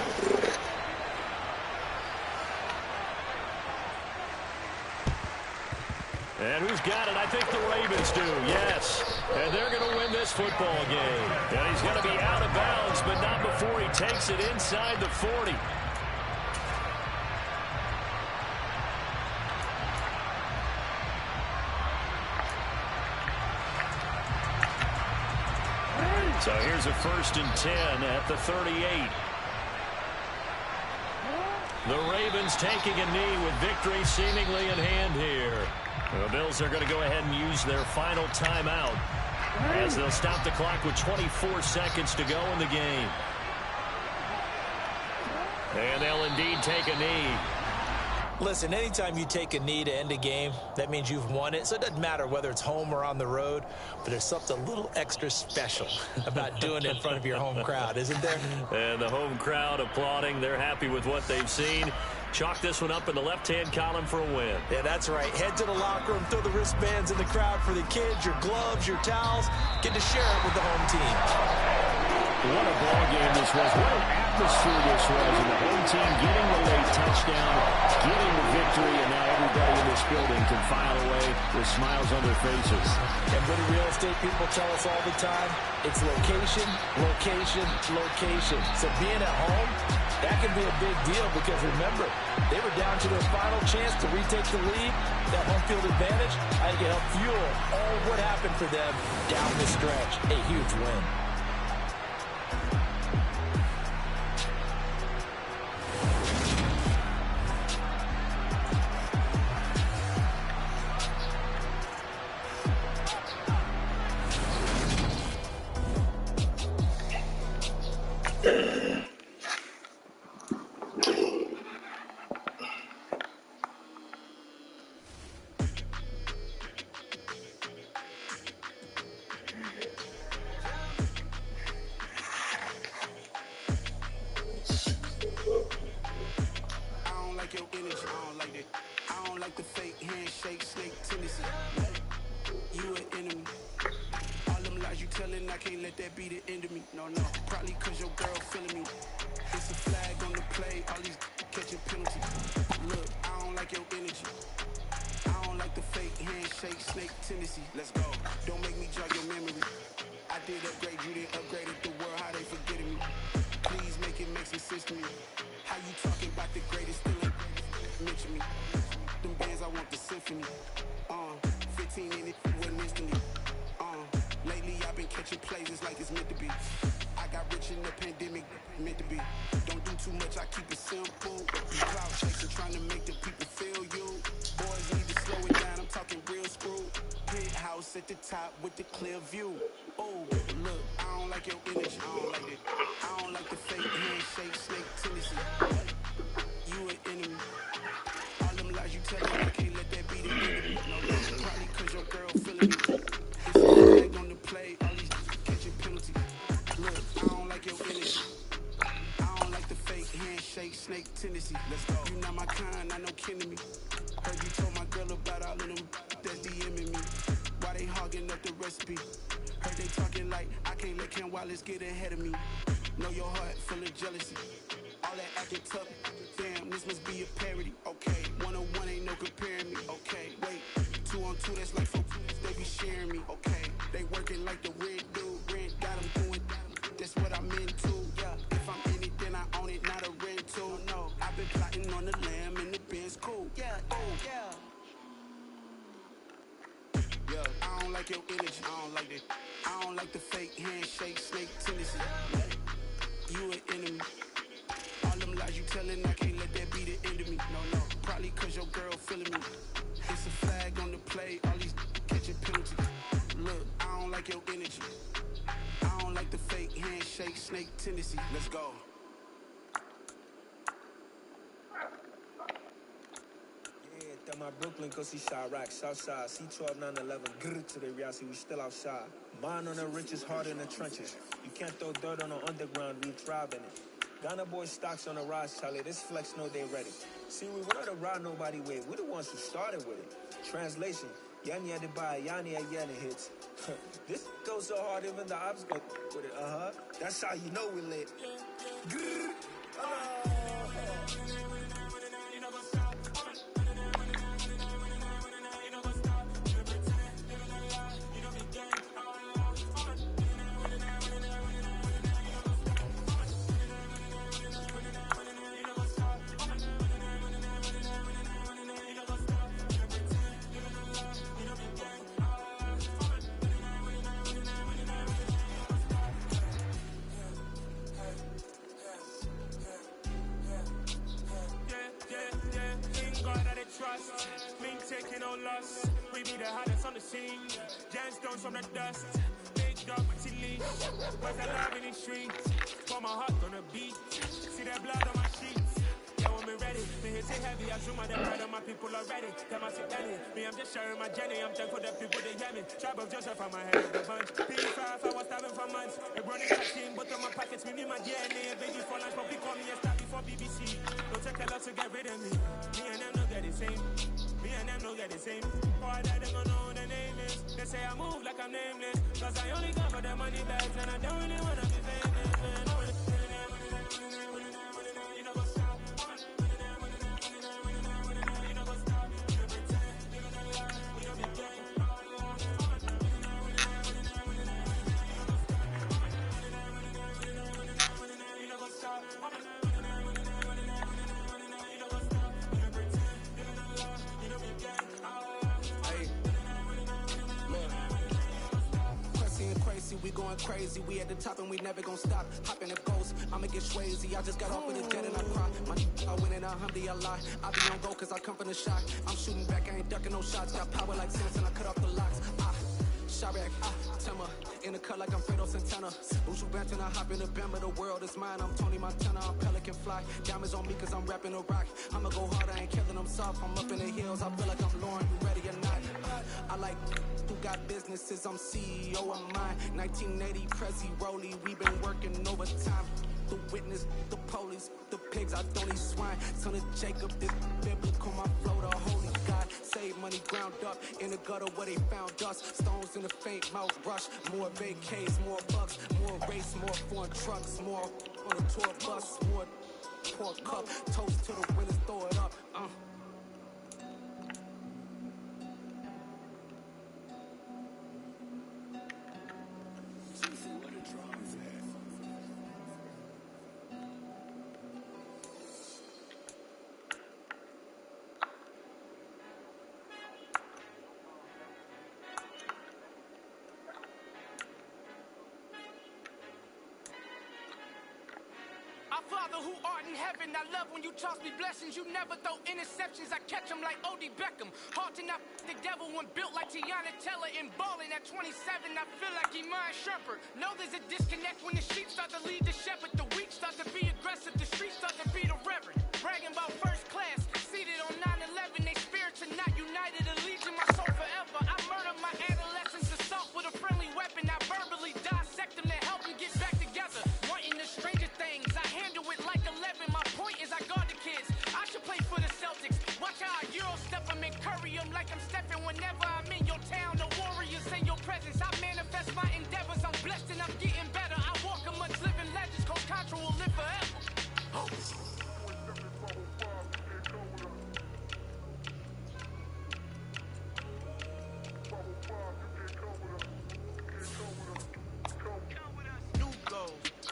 And who's got it? I think the Ravens do, yes. And they're going to win this football game. And he's going to be out of bounds, but not before he takes it inside the 40. So here's a 1st and 10 at the 38. The Ravens taking a knee with victory seemingly in hand here. The Bills are going to go ahead and use their final timeout as they'll stop the clock with 24 seconds to go in the game. And they'll indeed take a knee. Listen, anytime you take a knee to end a game, that means you've won it. So it doesn't matter whether it's home or on the road, but there's something a little extra special about doing it in front of your home crowd, isn't there? And the home crowd applauding. They're happy with what they've seen. Chalk this one up in the left-hand column for a win. Yeah, that's right. Head to the locker room, throw the wristbands in the crowd for the kids, your gloves, your towels. Get to share it with the home team. What a ball game this was. What an atmosphere this was. And the home team getting the late touchdown, getting the victory, and now everybody in this building can file away with smiles on their faces. And what do real estate people tell us all the time? It's location, location, location. So being at home, that can be a big deal because remember, they were down to their final chance to retake the lead. That home field advantage, I think it helped fuel all of what happened for them down the stretch. A huge win. Like your energy, I don't like that. I don't like the fake handshake, snake tendency. You an enemy. All them lies you telling, I can't let that be the end of me. No, probably cause your girl feeling me. It's a flag on the play, all these catching penalties. Look, I don't like your energy. I don't like the fake handshake, snake tendency. Let's go. Don't make me jog your memory. I did upgrade, you didn't upgrade it. The world, how they forgetting me. Please make it make some sense to me. How you talking about the greatest, still ain't mention me. Them bands, I want the symphony. 15 in it, wasn't instantly. Lately I've been catching plays, it's like it's meant to be. I got rich in the pandemic, meant to be. Don't do too much, I keep it simple. You cloud chasing, trying to make the people feel you. Boys need to slow it down, I'm talking real screw. Penthouse at the top with the clear view. Oh, look, I don't like your energy, I don't like it. I don't like the fake handshake, snake tendency. You an enemy. All them lies you telling, I can't let that be the enemy. No, probably cause your girl feeling me. It's a flag on the play, all these catching penalties. Look, I don't like your energy. I don't like the fake handshake, snake tendency. Let's go. You not my kind, I know kin to me. Heard you told my girl about all of them that's DMing me. Why they hogging up the recipe? Heard they talking like I can't let Ken Wallace get ahead of me. Know your heart full of jealousy. All that acting tough, damn, this must be a parody. Okay, 101 ain't no comparing me. Okay, wait, 2 on 2, that's like 4, they be sharing me. Okay, they working like the red dude, rent got them doing, that's what I'm into. Yeah, if I'm in it, then I own it, not a rental. No, I've been plotting on the lamb and the Benz cool. Yeah, oh, yeah. Yeah, I don't like your energy, I don't like that. I don't like the fake handshake, snake tendency. You an enemy. All them lies you telling, I can't let that be the end of me. No, probably cause your girl feeling me. It's a flag on the play, all these catching penalties. Look, I don't like your energy. I don't like the fake handshake, snake tendency. Let's go. At my Brooklyn, go see Chirac, Southside, C12, 911, grr to the reality, we still outside. Mine on the richest, heart in the trenches. You can't throw dirt on the underground, we thrive in it. Ghana boys stocks on the rise, Charlie, this flex know they ready. See, we want to ride nobody with, we the ones who started with it. Translation, Yanni had to buy, Yanni had Yanni hits. This goes so hard, even the ops go with it, That's how you know we lit. Grr. Trust, been taking no loss. We be the hottest on the scene. Gemstones from the dust. Big dog with leash. Was alive in the streets. Put my heart on the beat. See that blood on my sheets. Yeah, when me ready, me hit it heavy. I zoom on the pride of my people already. Them I see Danny. Me, I'm just sharing my journey. I'm thankful that people they hear me. Tribe of Joseph on my head of the bunch. P5, I was starving for months. A running team, but on my pockets, me need my DNA. Baby for lunch, but we call me a star before BBC. Don't take a lot to get rid of me. Me and them don't get the same. Me and them don't get the same. All that they gonna know who the name is. They say I move like I'm nameless. Cause I only come for the money bags and I don't really wanna be famous, man. You know what's up? You know what's up? You pretend. You gonna lie. We don't be gang. You know what's up? We going crazy, we at the top and we never gonna stop. Hopping the ghost, I'ma get swayzy. I just got off with a jet and I cry. I win in a Humvee, I lie. I be on go cause I come from the shot. I'm shooting back, I ain't ducking no shots. Got power like Samson, I cut off the locks. shot back. Timber in the cut like I'm Fredo Santana. Buju Banton, I hop in the Bama, the world is mine. I'm Tony Montana, I'm Pelican Fly. Diamonds on me cause I'm rapping a rock. I'ma go hard, I ain't killing them soft. I'm up in the hills, I feel like I'm Lauren, you ready or not? I like who got businesses, I'm CEO of mine. 1980 Prezi Rolly, we been working overtime. The witness, the police, the pigs, I don't eat swine. Son of Jacob, this biblical, my flow, the holy God. Save money ground up in the gutter where they found us. Stones in the faint mouth rush. More vacays, more bucks, more race, more foreign trucks, more on a tour bus, more pork cup. Toast to the winners, throw it up. Our Father who art in heaven, I love when you toss me blessings. You never throw interceptions, I catch them like O.D. Beckham. Hard to not the devil when built like Tiana Teller and balling at 27. I feel like Iman Shumpert. Know there's a disconnect when the sheep start to lead the shepherd. The weak start to be aggressive, the streets start to be the reverend. Bragging about first class, seated on 9/11. They spirits are not united, allegiance my soul forever. I murdered my adolescence, assault with a friendly weapon. I verbally dissect them to help them get back together. Wanting the stranger things, I handle it like 11. My point is I guard the kids. I should play for the Celtics. Watch how I Euro step them and curry them like I'm stepping. Whenever I'm in your town, the Warriors in your presence. I manifest my endeavors. I'm blessed and I'm getting better. I walk amongst living legends. Coach Contra will live forever. Oh.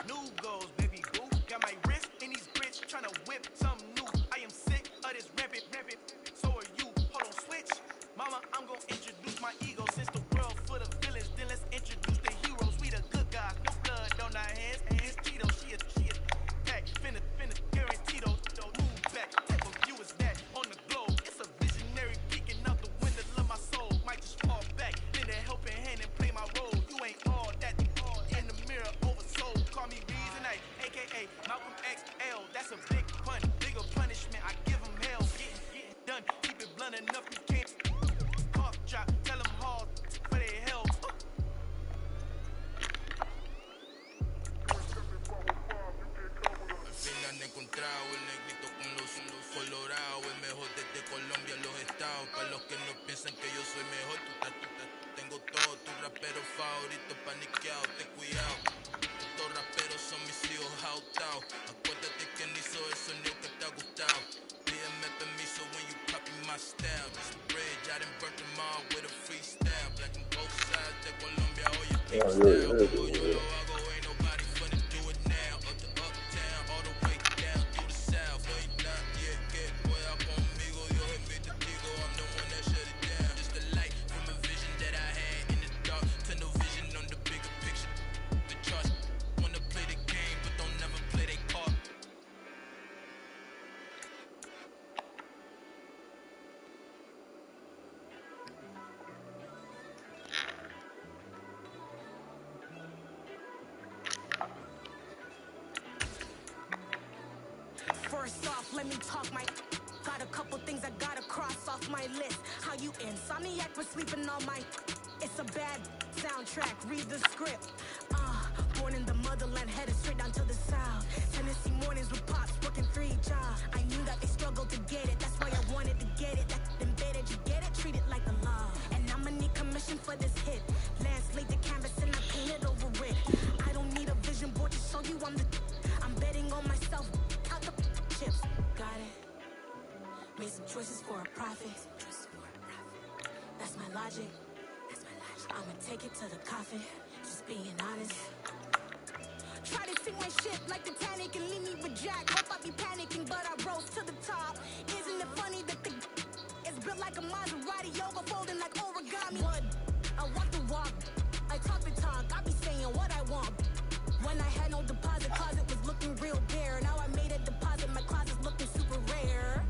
New goals, baby boo. Got my wrist in these grits, tryna whip something new. I am sick of this rampant. So are you. Hold on, switch. Mama, I'm gonna introduce my ego. Since the world full of villains, then let's introduce the heroes. We the good guys, no blood on our hands. Hands Tito, she is back. Finna, guarantee those move back. Type of view is that on the globe. It's a visionary peeking out the window of my soul. Might just fall back, lend a helping hand and play my role. You ain't all that. In the mirror, oversold. Call me Reason, aka Malcolm XL. That's a big pun, bigger punishment. I give him hell. Getting done. Keep it blunt enough, you can't. Cough drop, tell them hard for their hell. Al fin han encontrado el negrito con los colorados, el mejor desde Colombia, los estados. Para los que no piensan que yo soy mejor, tengo todo, tu rapero favorito paniqueado, ten cuidado. Estos raperos son mis hijos jautados. Acuérdate que ni hizo el sonido que te ha gustado. Pídeme permiso when you copy my style. This bridge, I done burnt them all with a freestyle. Black on both sides de Colombia, oye, keep style. Como yo lo hago, ain't nobody finna do it now. Up to uptown, all the way down through the south. Wait, not yet, que pueda conmigo, Dios es mi testigo. I'm the one that shut it down. Just the light from a vision that I had in the dark. Tunnel vision on the bigger picture. The trust, wanna play the game, but don't never play their part. First off, let me talk my. Got a couple things I gotta cross off my list. How you insomniac for sleeping on my. It's a bad soundtrack, read the script. Born in the motherland, headed straight down to the south. Tennessee mornings with pops, working 3 jobs. I knew that they struggled to get it, that's why I wanted to get it. That embedded, you get it, treat it like a law. And I'ma need commission for this hit. Lance laid the canvas and I painted over it. I don't need a vision board to show you I'm the. I'm betting on myself, out the chips. Got it. Made some choices for a profit. That's my logic. I'ma take it to the coffin, just being honest. Try to sink my ship like Titanic and leave me with Jack. Hope I be panicking, but I rose to the top. Isn't it funny that the is built like a Maserati, yoga folding like origami? What? I walk the walk, I talk the talk, I be saying what I want. When I had no deposit, closet was looking real bare. Now I made a deposit, my closet's looking super rare.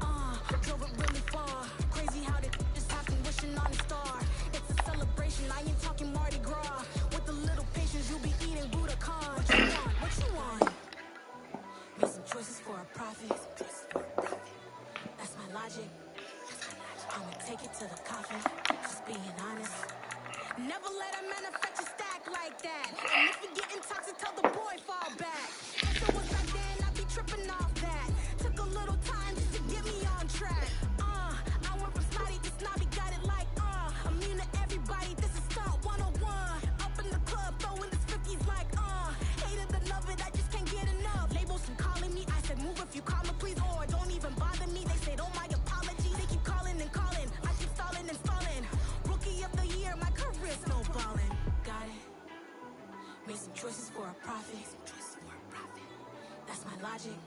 Drove it really far, crazy how did just happen, wishing on a star. It's a celebration, I ain't talking Marty. logic. I'ma take it to the coffin, just being honest. Never let a manufacture stack like that. And if you're getting toxic, tell the boy fall back. If it was back then, I'd be tripping off that. Took a little time just to get me on track. I went from snotty to snobby, got it like immune to everybody, this is stunt 101. Up in the club, throwing this 50s like hate it and love it, I just can't get enough. Labels from calling me, I said move if you call me please, or don't even bother me. They said oh my apology, they keep calling and calling. I keep stalling and stalling. Rookie of the year, my career snowballing. Got it. Made some choices for a profit. That's my logic.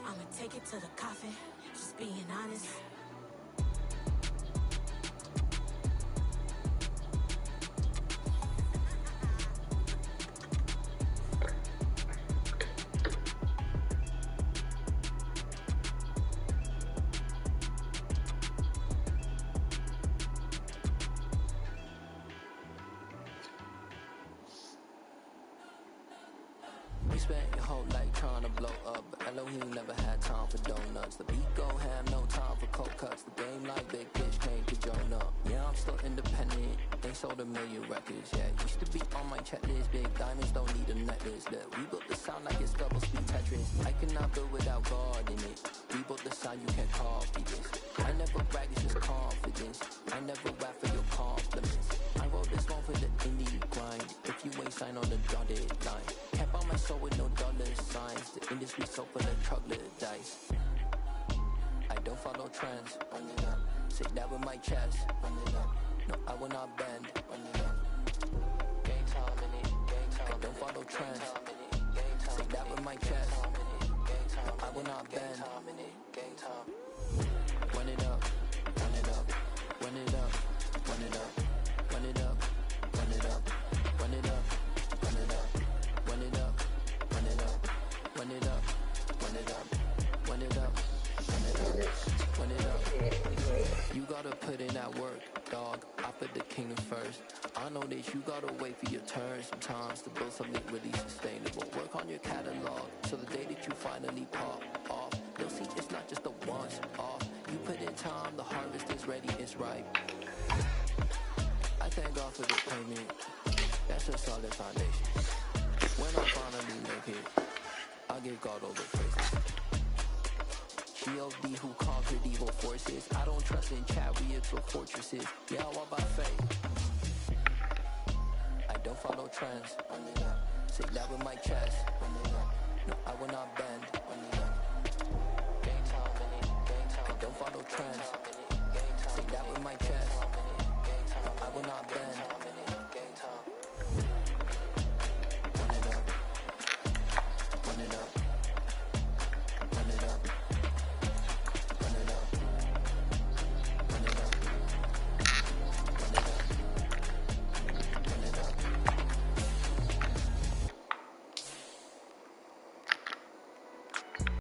I'ma take it to the coffin, just being honest. You spent your whole life trying to blow up, but Elohim never had time for donuts. The beat go ham, no time for cold cuts. The game like big bitch came to join up. Yeah, I'm still independent. They sold 1 million records. Yeah, used to be on my checklist. Big diamonds don't need a necklace. Look, we built the sound like it's double speed Tetris. I cannot build without God in it. We built the sound, you can't copy this. I never brag, it's just confidence. I never rap for your compliments. I wrote this one for the indie grind. If you ain't signed on the dotted line, can't buy my soul with no dollar signs. The industry so full of troglodytes. I don't follow trends. Say that with my chest. No, I will not bend. Game time in it. I don't follow trends. Say that with my chest. No, I will not bend. Run it up, run it up, run it up, run it up, run it up, run it up, run it up, run it up, run it up, run it up, run it up, run it up, run it up, run it up, run it up. You gotta put in that work, dog. I put the king first. I know that you gotta wait for your turn sometimes to build something really sustainable. Work on your catalog, so the day that you finally pop off, you'll see it's not just a once off. You put in time, the harvest is ready, it's ripe. I thank God for the payment. That's a solid foundation. When I finally make it, I'll give God all the praises. G.O.D. who conquered evil forces. I don't trust in chariots or fortresses. Yeah, I walk by faith. I don't follow trends. Say that with my chest.